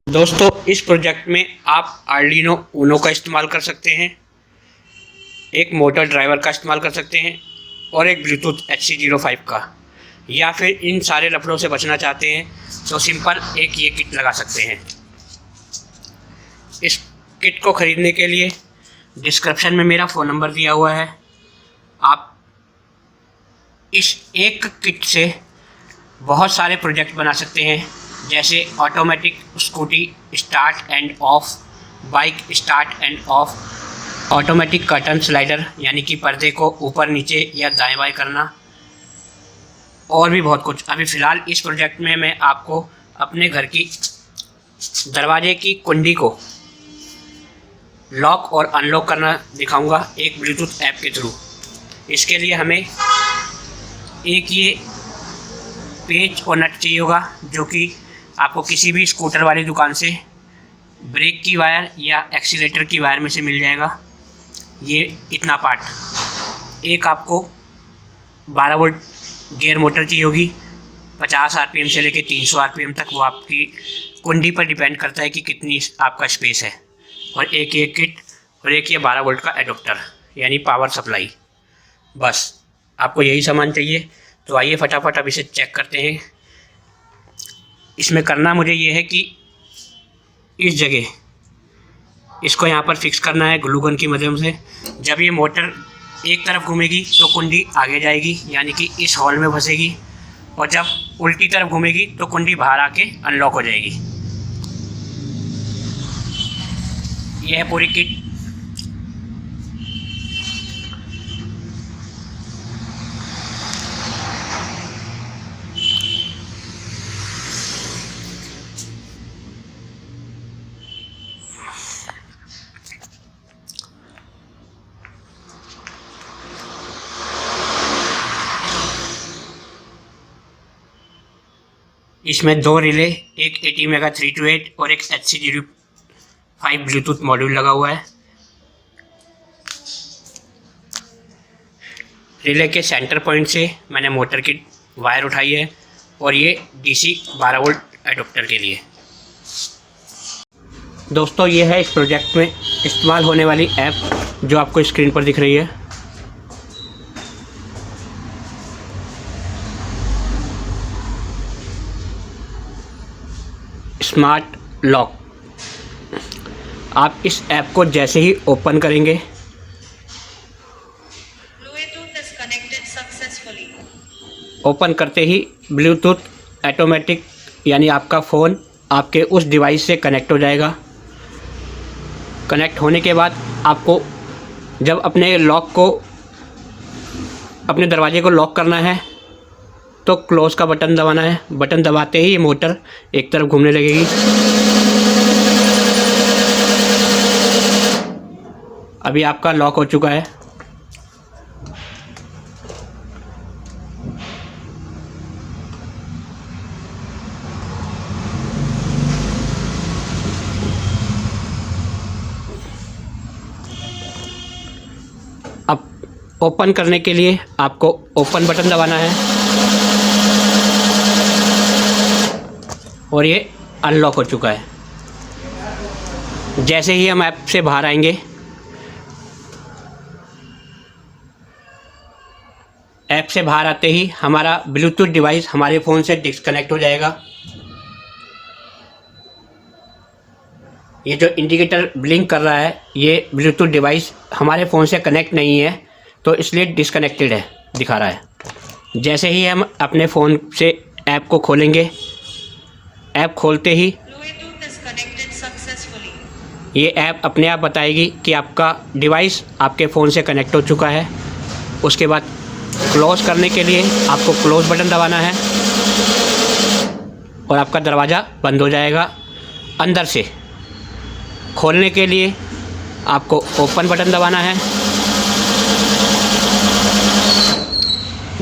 दोस्तों, इस प्रोजेक्ट में आप आर्डिनो ऊनो का इस्तेमाल कर सकते हैं, एक मोटर ड्राइवर का इस्तेमाल कर सकते हैं और एक ब्लूटूथ HC05 का। या फिर इन सारे लफड़ों से बचना चाहते हैं तो सिंपल एक ये किट लगा सकते हैं। इस किट को ख़रीदने के लिए डिस्क्रिप्शन में मेरा फ़ोन नंबर दिया हुआ है। आप इस एक किट से बहुत सारे प्रोजेक्ट बना सकते हैं, जैसे automatic scooty start end of, bike start end of, automatic curtain slider यानी कि पर्दे को ऊपर नीचे या दाएं बाएं करना, और भी बहुत कुछ। अभी फ़िलहाल इस प्रोजेक्ट में मैं आपको अपने घर की दरवाजे की कुंडी को लॉक और अनलॉक करना दिखाऊंगा एक ब्लूटूथ ऐप के थ्रू। इसके लिए हमें एक ये पेच और नट चाहिए होगा, जो कि आपको किसी भी स्कूटर वाली दुकान से ब्रेक की वायर या एक्सीलेटर की वायर में से मिल जाएगा। ये इतना पार्ट। एक आपको 12 वोल्ट गियर मोटर चाहिए होगी, 50 RPM से लेकर 300 RPM तक। वो आपकी कुंडी पर डिपेंड करता है कि कितनी आपका स्पेस है। और एक ये किट और एक ये 12 वोल्ट का एडोप्टर यानी पावर सप्लाई। बस आपको यही सामान चाहिए। तो आइए फटाफट अब इसे चेक करते हैं। इसमें करना मुझे ये है कि इस जगह इसको यहाँ पर फिक्स करना है ग्लू गन की मदद से। जब ये मोटर एक तरफ घूमेगी तो कुंडी आगे जाएगी यानी कि इस हॉल में फंसेगी, और जब उल्टी तरफ घूमेगी तो कुंडी बाहर आके अनलॉक हो जाएगी। यह है पूरी किट। इसमें 2 रिले, एक ATmega 328 और एक HC05 ब्लूटूथ मॉड्यूल लगा हुआ है। रिले के सेंटर पॉइंट से मैंने मोटर की वायर उठाई है, और ये DC 12 वोल्ट एडोप्टर के लिए। दोस्तों, ये है इस प्रोजेक्ट में इस्तेमाल होने वाली ऐप जो आपको स्क्रीन पर दिख रही है। Smart lock. आप इस ऐप को जैसे ही ओपन करेंगे, ओपन करते ही ब्लूटूथ ऑटोमेटिक यानी आपका फ़ोन आपके उस डिवाइस से कनेक्ट हो जाएगा। कनेक्ट होने के बाद आपको जब अपने दरवाजे को लॉक करना है तो क्लोज़ का बटन दबाना है। बटन दबाते ही ये मोटर एक तरफ घूमने लगेगी। अभी आपका लॉक हो चुका है। अब ओपन करने के लिए आपको ओपन बटन दबाना है, और ये अनलॉक हो चुका है। जैसे ही हम ऐप से बाहर आएंगे, ऐप से बाहर आते ही हमारा ब्लूटूथ डिवाइस हमारे फ़ोन से डिस्कनेक्ट हो जाएगा। ये जो इंडिकेटर ब्लिंक कर रहा है, ये ब्लूटूथ डिवाइस हमारे फ़ोन से कनेक्ट नहीं है, तो इसलिए डिस्कनेक्टेड है दिखा रहा है। जैसे ही हम अपने फ़ोन से ऐप को खोलेंगे, ऐप खोलते ही ये ऐप अपने आप बताएगी कि आपका डिवाइस आपके फ़ोन से कनेक्ट हो चुका है। उसके बाद क्लोज़ करने के लिए आपको क्लोज़ बटन दबाना है, और आपका दरवाज़ा बंद हो जाएगा। अंदर से खोलने के लिए आपको ओपन बटन दबाना है,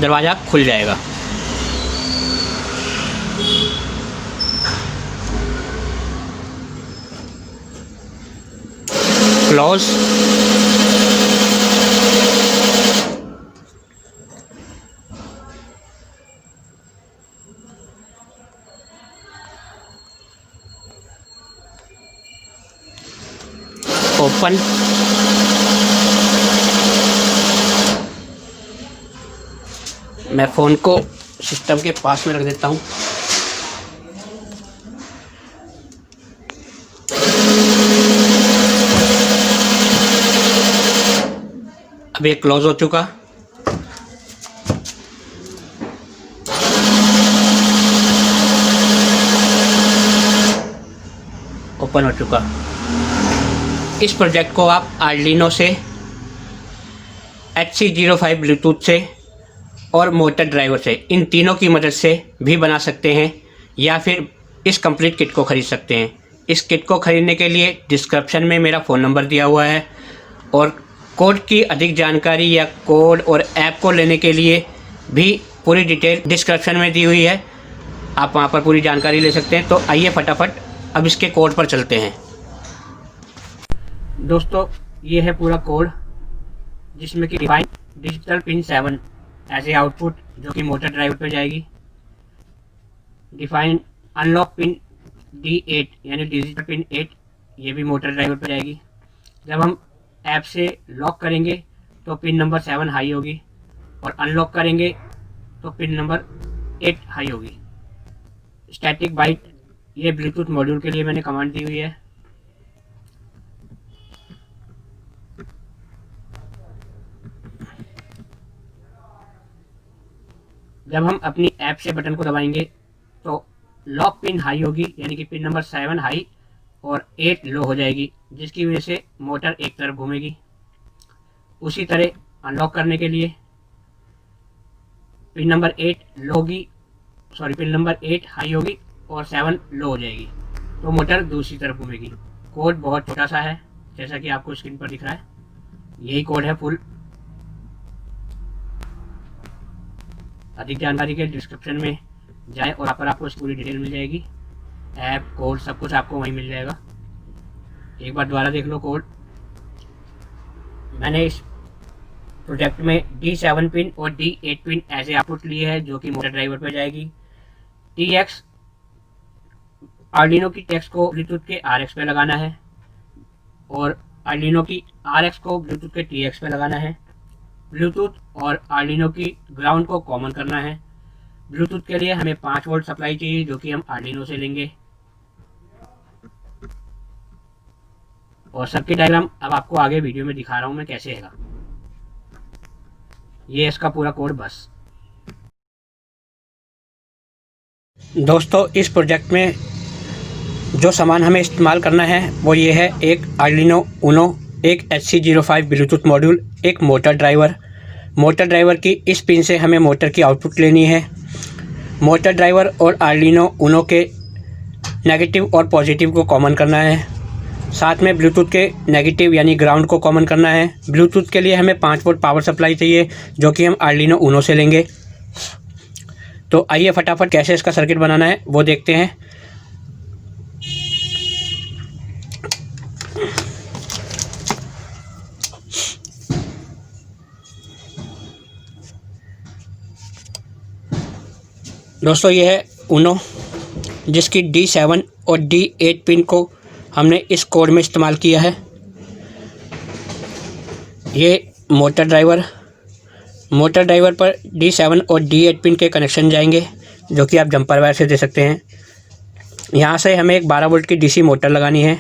दरवाज़ा खुल जाएगा। क्लोज। ओपन। मैं फ़ोन को सिस्टम के पास में रख देता हूँ। अब ये क्लोज हो चुका। ओपन हो चुका। इस प्रोजेक्ट को आप आर्डिनो से, HC05 ब्लूटूथ से और मोटर ड्राइवर से, इन तीनों की मदद से भी बना सकते हैं, या फिर इस कंप्लीट किट को ख़रीद सकते हैं। इस किट को ख़रीदने के लिए डिस्क्रिप्शन में मेरा फ़ोन नंबर दिया हुआ है, और कोड की अधिक जानकारी या कोड और ऐप को लेने के लिए भी पूरी डिटेल डिस्क्रिप्शन में दी हुई है। आप वहाँ पर पूरी जानकारी ले सकते हैं। तो आइए फटाफट अब इसके कोड पर चलते हैं। दोस्तों, ये है पूरा कोड, जिसमें कि डिफाइन डिजिटल पिन 7 ऐसे आउटपुट, जो कि मोटर ड्राइवर पे जाएगी। डिफाइन अनलॉक पिन D8 यानी डिजिटल पिन 8, ये भी मोटर ड्राइवर पे जाएगी। जब हम ऐप से लॉक करेंगे तो पिन नंबर 7 हाई होगी, और अनलॉक करेंगे तो पिन नंबर 8 हाई होगी। स्टैटिक बाइट, ये ब्लूटूथ मॉड्यूल के लिए मैंने कमांड दी हुई है। जब हम अपनी ऐप से बटन को दबाएंगे तो लॉक पिन हाई होगी, यानी कि पिन नंबर 7 हाई और 8 लो हो जाएगी, जिसकी वजह से मोटर एक तरफ घूमेगी। उसी तरह अनलॉक करने के लिए पिन नंबर 8 लो होगी, पिन नंबर 8 हाई होगी और 7 लो हो जाएगी, तो मोटर दूसरी तरफ घूमेगी। कोड बहुत छोटा सा है, जैसा कि आपको स्क्रीन पर दिख रहा है। यही कोड है फुल। अधिक जानकारी के डिस्क्रिप्शन में जाए और यहाँ पर आपको इसकी पूरी डिटेल मिल जाएगी। ऐप, कोड, सब कुछ आपको वहीं मिल जाएगा। एक बार दोबारा देख लो कोड। मैंने इस प्रोजेक्ट में D7 पिन और D8 पिन ऐसे आउटपुट लिए हैं, जो कि मोटर ड्राइवर पर जाएगी। TX आर्डिनो की टेक्स्ट को ब्लूटूथ के RX पे लगाना है, और आर्डिनो की RX को ब्लूटूथ के TX पे लगाना है। ब्लूटूथ और आर्डिनो की ग्राउंड को कॉमन करना है। ब्लूटूथ के लिए हमें 5 वोल्ट सप्लाई चाहिए, जो कि हम आर्डिनो से लेंगे। और सर्किट डायग्राम अब आपको आगे वीडियो में दिखा रहा हूँ मैं कैसे है। ये इसका पूरा कोड बस। दोस्तों, इस प्रोजेक्ट में जो सामान हमें इस्तेमाल करना है वो ये है: एक आर्डिनो ऊनो, एक HC05 ब्लूटूथ मॉड्यूल, एक मोटर ड्राइवर। मोटर ड्राइवर की इस पिन से हमें मोटर की आउटपुट लेनी है। मोटर ड्राइवर और आर्डिनो ऊनो के नेगेटिव और पॉजिटिव को कॉमन करना है। साथ में ब्लूटूथ के नेगेटिव यानी ग्राउंड को कॉमन करना है। ब्लूटूथ के लिए हमें 5 वोल्ट पावर सप्लाई चाहिए, जो कि हम आर्डिनो ऊनो से लेंगे। तो आइए फटाफट कैसे इसका सर्किट बनाना है वो देखते हैं। दोस्तों, ये है ऊनो, जिसकी D7 और D8 पिन को हमने इस कोड में इस्तेमाल किया है। ये मोटर ड्राइवर पर D7 और D8 पिन के कनेक्शन जाएंगे, जो कि आप जंपर वायर से दे सकते हैं। यहाँ से हमें एक 12 वोल्ट की DC मोटर लगानी है।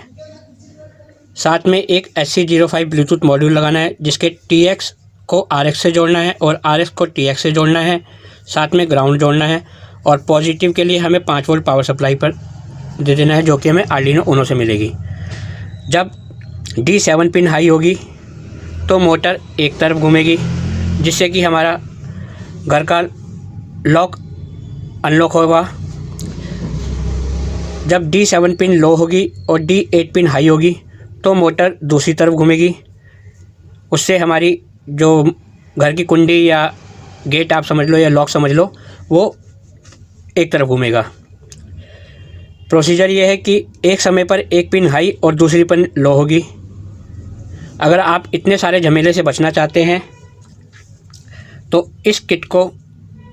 साथ में एक HC05 ब्लूटूथ मॉड्यूल लगाना है, जिसके TX को RX से जोड़ना है और RX को TX से जोड़ना है। साथ में ग्राउंड जोड़ना है, और पॉजिटिव के लिए हमें 5 वोल्ट पावर सप्लाई पर दे देना है, जो कि हमें आर्डिनो ऊनो से मिलेगी। जब D7 पिन हाई होगी तो मोटर एक तरफ घूमेगी, जिससे कि हमारा घर का लॉक अनलॉक होगा। जब D7 पिन लो होगी और D8 पिन हाई होगी तो मोटर दूसरी तरफ घूमेगी। उससे हमारी जो घर की कुंडी या गेट आप समझ लो या लॉक समझ लो, वो एक तरफ घूमेगा। प्रोसीजर ये है कि एक समय पर एक पिन हाई और दूसरी पिन लो होगी। अगर आप इतने सारे झमेले से बचना चाहते हैं तो इस किट को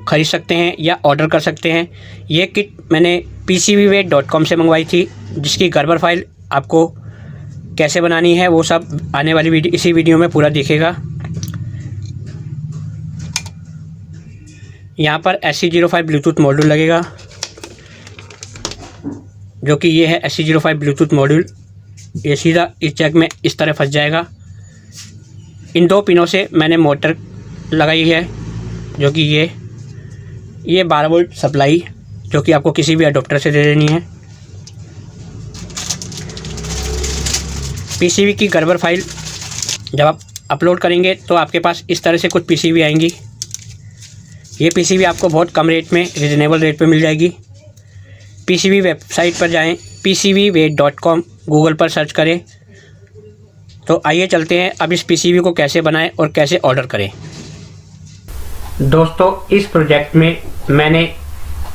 ख़रीद सकते हैं या ऑर्डर कर सकते हैं। ये किट मैंने PCBWay.com से मंगवाई थी, जिसकी गर्बर फाइल आपको कैसे बनानी है वो सब आने वाली इसी वीडियो में पूरा दिखेगा। यहाँ पर SC05 ब्लूटूथ मॉड्यूल लगेगा, जो कि ये है SC05 ब्लूटूथ मॉड्यूल। ये सीधा इस जैक में इस तरह फंस जाएगा। इन 2 पिनों से मैंने मोटर लगाई है, जो कि ये 12 वोल्ट सप्लाई, जो कि आपको किसी भी अडोप्टर से दे देनी है। पीसीबी की गर्बर फाइल जब आप अपलोड करेंगे तो आपके पास इस तरह से कुछ पीसीबी आएंगी। ये पीसीबी आपको बहुत कम रेट में, रिजनेबल रेट पे मिल जाएगी। पीसीबी वेबसाइट पर जाएं, pcbweight.com गूगल पर सर्च करें। तो आइए चलते हैं अब इस पीसीबी को कैसे बनाएं और कैसे ऑर्डर करें। दोस्तों, इस प्रोजेक्ट में मैंने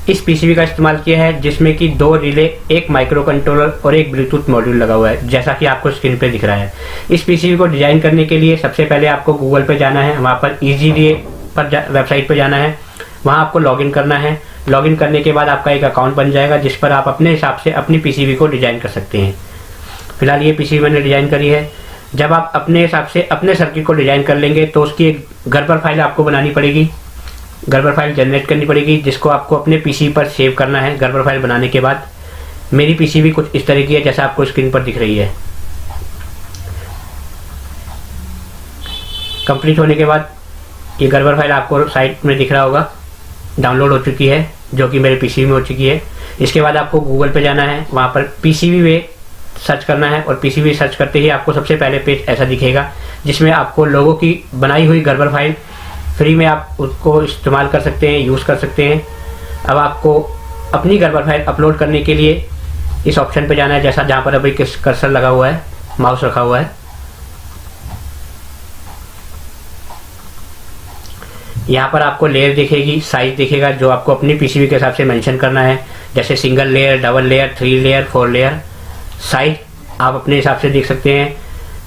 इस पीसीबी का इस्तेमाल किया है, जिसमें कि 2 रिले, एक माइक्रो कंट्रोलर और एक ब्लूटूथ मॉड्यूल लगा हुआ है, जैसा कि आपको स्क्रीन पे दिख रहा है। इस पीसीबी को डिज़ाइन करने के लिए सबसे पहले आपको गूगल पे जाना है, वहाँ पर ईजीडीए पर वेबसाइट पर जाना है, वहाँ आपको लॉगिन करना है। लॉगिन करने के बाद आपका एक अकाउंट बन जाएगा, जिस पर आप अपने हिसाब से अपनी पीसीबी को डिज़ाइन कर सकते हैं। फिलहाल ये पीसीबी मैंने डिज़ाइन करी है। जब आप अपने हिसाब से अपने सर्किट को डिज़ाइन कर लेंगे तो उसकी एक गर्बर फाइल आपको बनानी पड़ेगी, गर्बर फाइल जनरेट करनी पड़ेगी, जिसको आपको अपने पीसीबी पर सेव करना है। गर्बर फाइल बनाने के बाद मेरी पीसीबी कुछ इस तरह की है, जैसा आपको स्क्रीन पर दिख रही है। कंप्लीट होने के बाद ये गर्बर फाइल आपको साइट में दिख रहा होगा, डाउनलोड हो चुकी है, जो कि मेरे पीसीबी में हो चुकी है। इसके बाद आपको गूगल पे जाना है, वहाँ पर पीसीबी वे सर्च करना है, और पीसीबी सर्च करते ही आपको सबसे पहले पेज ऐसा दिखेगा, जिसमें आपको लोगों की बनाई हुई गर्बर फाइल फ्री में आप उसको इस्तेमाल कर सकते हैं, यूज़ कर सकते हैं। अब आपको अपनी गर्बर फाइल अपलोड करने के लिए इस ऑप्शन पे जाना है, जैसा जहाँ पर अभी कर्सर लगा हुआ है, माउस रखा हुआ है। यहाँ पर आपको लेयर दिखेगी, साइज दिखेगा, जो आपको अपनी पीसीबी के हिसाब से मेंशन करना है, जैसे single layer, double layer, 3 layer, 4 layer. Size आप अपने हिसाब से देख सकते हैं।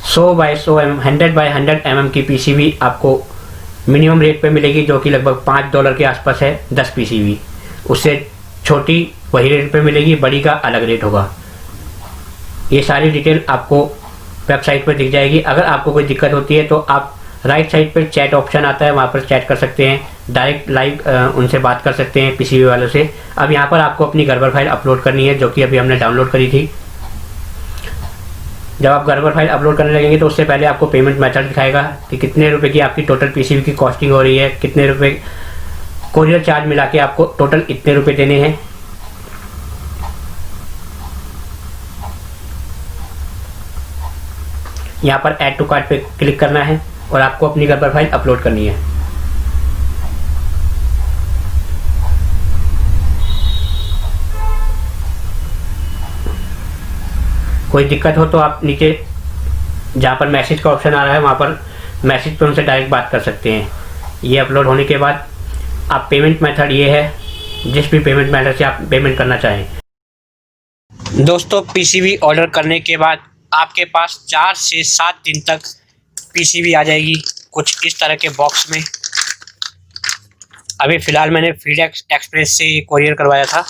100 बाय 100 100 बाय 100 mm की पीसीबी आपको मिनिमम रेट पे मिलेगी, जो कि लगभग $5 के आसपास है 10 पीसीबी। उससे छोटी वही रेट पे मिलेगी, बड़ी का अलग रेट होगा। ये सारी डिटेल आपको वेबसाइट पर दिख जाएगी। अगर आपको कोई दिक्कत होती है तो आप राइट साइड पर चैट ऑप्शन आता है, वहाँ पर चैट कर सकते हैं, डायरेक्ट लाइव उनसे बात कर सकते हैं पीसीबी वालों से। अब यहाँ पर आपको अपनी गर्बर फाइल अपलोड करनी है, जो कि अभी हमने डाउनलोड करी थी। जब आप गर्बर फाइल अपलोड करने लगेंगे तो उससे पहले आपको पेमेंट मेथड दिखाएगा कि कितने रुपए की आपकी टोटल पीसीबी की कॉस्टिंग हो रही है, कितने रुपए कोरियर चार्ज मिला के आपको टोटल इतने रुपए देने हैं। यहाँ पर ऐड टू कार्ट पे क्लिक करना है और आपको अपनी गर्बर फाइल अपलोड करनी है। कोई दिक्कत हो तो आप नीचे जहाँ पर मैसेज का ऑप्शन आ रहा है, वहाँ पर मैसेज पे उनसे डायरेक्ट बात कर सकते हैं। ये अपलोड होने के बाद आप पेमेंट मेथड ये है, जिस भी पेमेंट मेथड से आप पेमेंट करना चाहें। दोस्तों, पीसीबी ऑर्डर करने के बाद आपके पास 4 से 7 दिन तक पीसीबी आ जाएगी, कुछ इस तरह के बॉक्स में। अभी फ़िलहाल मैंने फीडेक्स एक्सप्रेस से कोरियर करवाया था,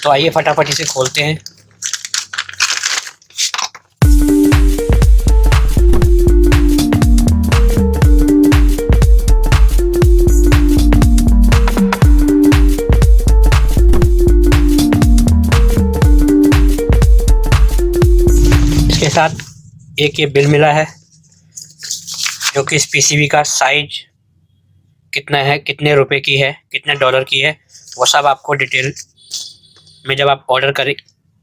तो आइए फटाफट इसे खोलते हैं। इसके साथ एक ये बिल मिला है, जो कि इस पीसीबी का साइज कितना है, कितने रुपए की है, कितने डॉलर की है, वो सब आपको डिटेल में जब आप ऑर्डर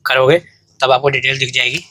करोगे तब आपको डिटेल दिख जाएगी।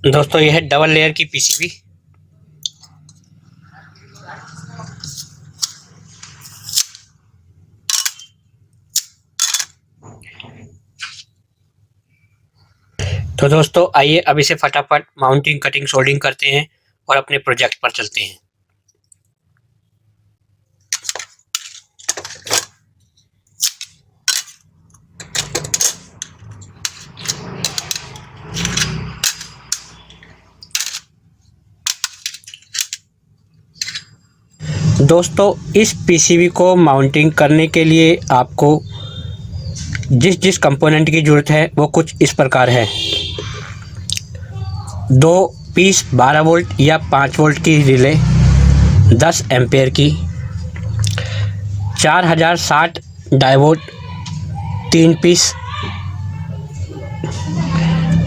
दोस्तों, यह है डबल लेयर की पीसीबी। तो दोस्तों आइए अब इसे फटाफट माउंटिंग, कटिंग, सोल्डिंग करते हैं और अपने प्रोजेक्ट पर चलते हैं। दोस्तों इस पीसीबी को माउंटिंग करने के लिए आपको जिस कंपोनेंट की ज़रूरत है वो कुछ इस प्रकार है। 2 पीस 12 वोल्ट या 5 वोल्ट की रिले 10 एम्पेयर की, 4060 diode 3 piece,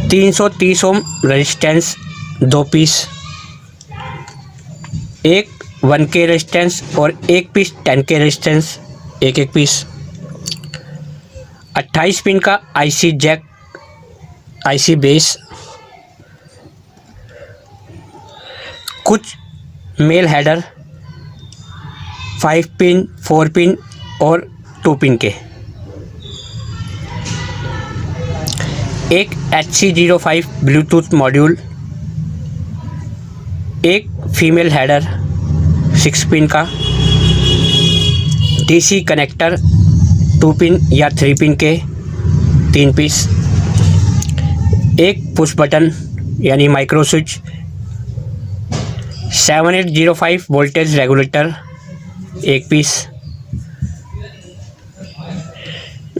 330 ohm resistance 2 piece, एक 1K रेजिस्टेंस और एक पीस 10K रेजिस्टेंस एक पीस, 28 पिन का आईसी जैक, आईसी बेस, कुछ मेल हेडर 5 पिन, 4 पिन और 2 पिन के, एक HC05 ब्लूटूथ मॉड्यूल, एक फीमेल हेडर 6 पिन का, डीसी कनेक्टर 2 पिन या 3 पिन के 3 पीस, एक पुश बटन यानी micro switch, 7805 voltage regulator 1 piece,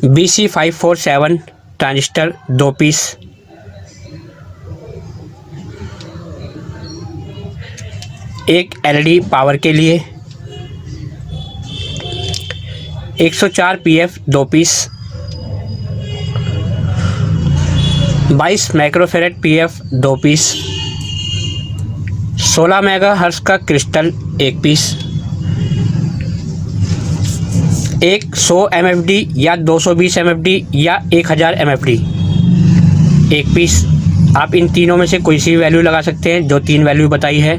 BC547 transistor 2 piece, एक एलईडी पावर के लिए, 104 PF 2 piece, 22 microfarad PF 2 piece, 16 megahertz का क्रिस्टल 1 पीस, एक 100 MFD या 220 MFD या 1000 MFD 1 पीस। आप इन तीनों में से कोई सी वैल्यू लगा सकते हैं, जो 3 वैल्यू बताई है,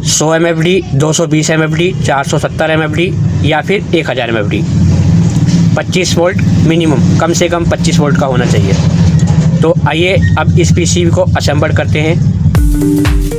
100 MFD, 220 MFD, 470 MFD या फिर 1000 MFD। 25 वोल्ट मिनिमम, कम से कम 25 वोल्ट का होना चाहिए। तो आइए अब इस पीसीबी को असेंबल करते हैं।